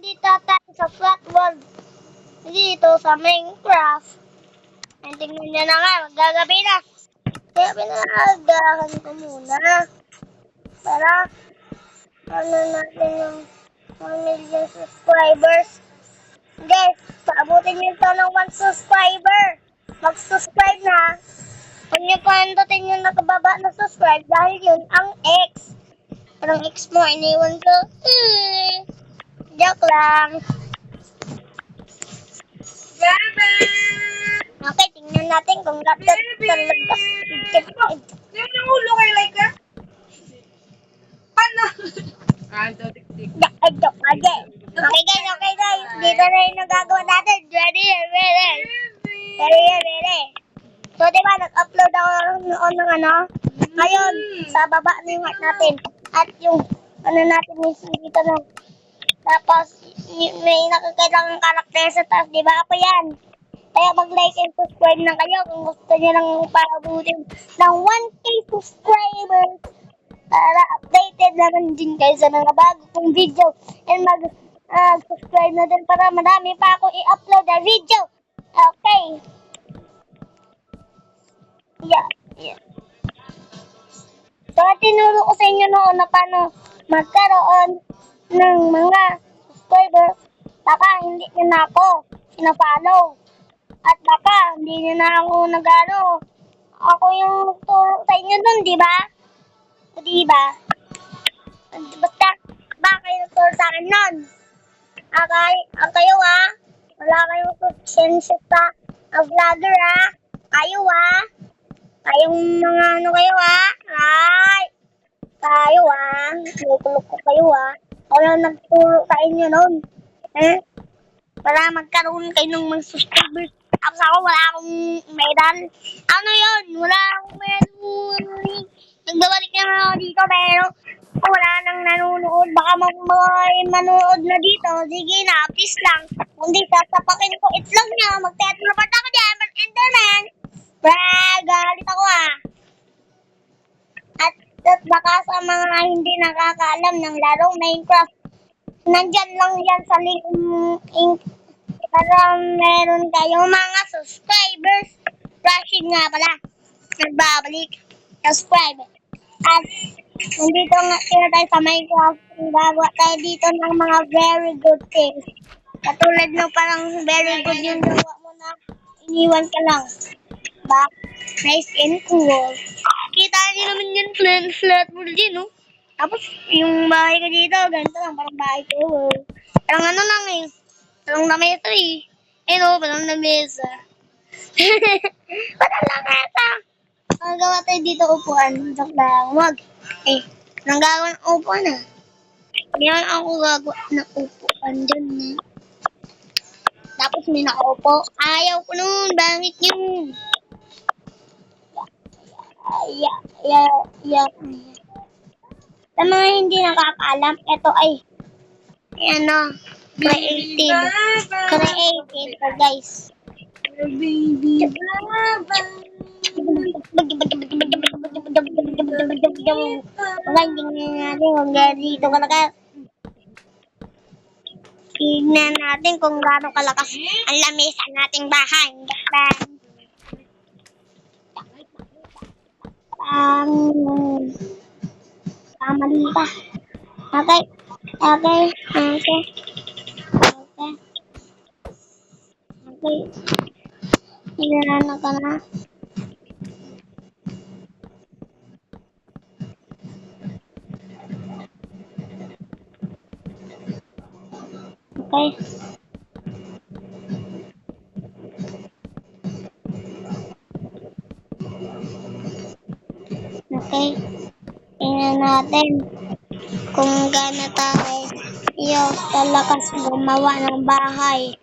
nandito tayo sa flat world. Dito sa Minecraft. And tingnan nyo na nga, maggagabi na. Kaya pinagahan ko muna. Para, ano natin yung 1 million subscribers. Guys, paabutin nyo ito ng 1 subscriber. Mag-subscribe na. Huwag nyo pandutin yung nakababa na subscribe dahil yun ang X. Anong X mo, iniwan ko. Joke lang. Okay, tingnan natin kung laptop talaga. Yan ang ulo kay Laika. Ano? Tik-tik. Okay guys. Dito na yung nagagawa natin. Ready. So, diba, nag-upload ako noon ng ano. Ngayon, sa baba na yung heart natin. At yung, ano natin is dito na. Tapos, may nakakailangang karakter sa taas. Diba po yan? Kaya mag-like and subscribe na kayo kung gusto nyo lang paabutin ng 1K subscribers. Para updated naman din kayo sa mga bago kong video. And mag-subscribe na din para marami pa akong i-upload na video. Okay. Yeah. So, tinuro ko sa inyo noon na paano magkaroon ng mga subscribers. Baka hindi nyo na ako sinafollow. At baka hindi nyo na ako nag-ano. Ako yung turo sa inyo nun, di ba? Diba? Basta, baka kayo nagturo sa akin nun. Kayo wala kayong subsensya sa vlogger Kayo kayong mga ano kayo ay, kayo lulok ko kayo Ako lang nagturo sa inyo nun. Para magkaroon kayo ng mga subscribers. Tapos ako wala akong medal. Ano yun? Wala akong medal. Nagbabalik na ako dito pero wala nang nanonood. Baka may manonood na dito. Sige na, please lang. Kung di sasapakin ko itlog niya, magteteleport ako dyan. But Enderman, galit ako At baka sa mga hindi nakakaalam ng larong Minecraft, nandyan lang yan sa link para meron kayong mga subscribers. Flashing nga pala. Nagbabalik. Subscribe. At nandito nga tayo sa Minecraft. Gagawa tayo dito ng mga very good things. Katulad ng parang very good yung gawa mo na iniwan ka lang. Diba? Nice and cool. Kita niyo naman yun, flat world yun, no? Tapos, yung bahay ko dito, ganito lang, parang bahay ko. Parang ano lang parang lamesa parang lamesa. Parang lamesa. Magawa tayo dito upuan. Joke lang, wag. Nang gagawa ng upuan Yan ako gagawa ng upuan dyan Tapos may nakaupo. Ayaw ko nun, bangit yun. Sa mga hindi nakakaalam, ito ay creative guys. Baby. Dito kalakas. Tignan natin kung gaano kalakas ang lamesa nating bahay. Mali pa. Okay. Tignan ka na. Okay. Tingnan natin kung gaano tayo kalakas gumawa ng bahay.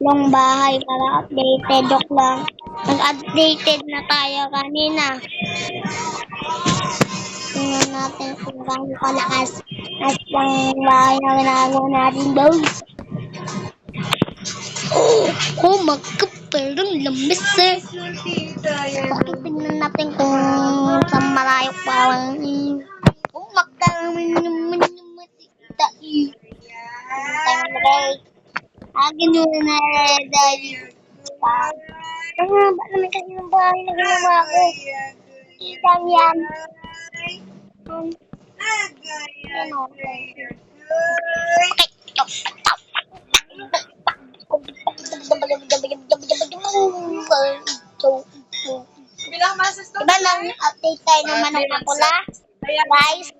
Long bahay para updated. Joke lang. Nag-updated na tayo kanina. Tingnan natin kung gaano kalakas at yung bahay na ginagawa natin daw. Parang lamis Okay, tingnan natin kung sa malayo pa. Magkakaroon naman yung matikita Okay. Agin muna na dahil ang haba naman kasi ng bahay na ginawa ko. Isang yan. Yan o. Bilang masas to. Diba nang update tayo ng manok na pula? Guys,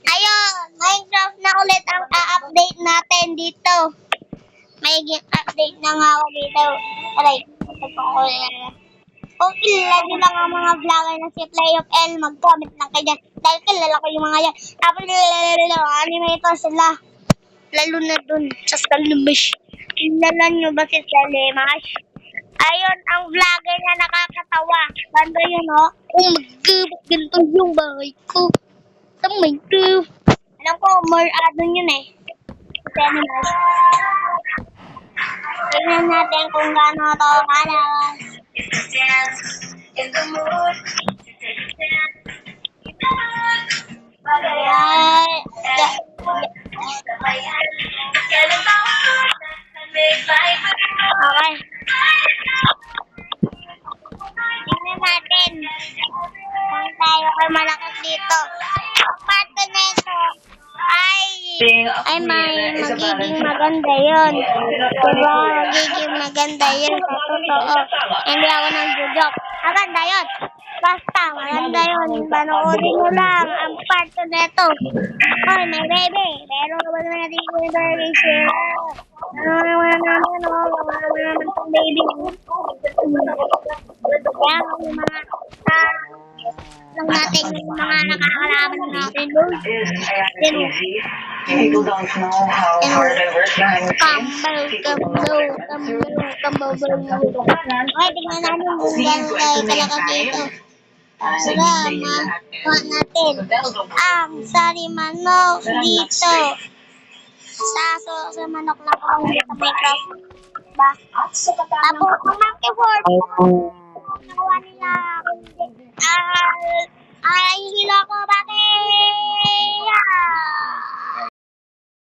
ayun, Minecraft na ulit ang update natin dito. May update na nga ako dito. Aray, kung kilala nyo lang ang mga vlogger na si Play of L, mag-comment lang kayo dyan. Dahil kilala ko yung mga yan. Tapos animator sila. Lalo na dun sa Salamash. Kilala nyo ba si Salamash? Ayun, ang vlogger na nakakatawa. Banda yun, oh. Oh my God, ganito yung bahay ko. Sa Minecraft. Alam ko, more adon yun eh. Salamash. Tingnan natin kung gaano ito kalakas. Okay. Tingnan natin. Kung tayo ay malakas dito. Ang parte na ito ay magiging maganda yun. Diba? Magiging maganda yun sa totoo. Hindi ako nag-joke. Maganda yun. Basta, maganda yun. Panoodin mo lang ang parte na ito. Hoy, may baby. Pero wala na natin yung baby siya. Ano naman naman, oh. Wala naman itong baby. Kaya yung mga lang natin yung mga nakakalaban natin doon. People don't know how hard I work behind the scenes. Kambal. Okay, tingnan natin kung gano'n tayo kalakas dito. Tara, makuha natin ang sarimanok dito. Sa manok lang ako dito Minecraft. Diba? Tapos, ang monkey force. Nakuha nila. Ay, hilo ako. Bakit?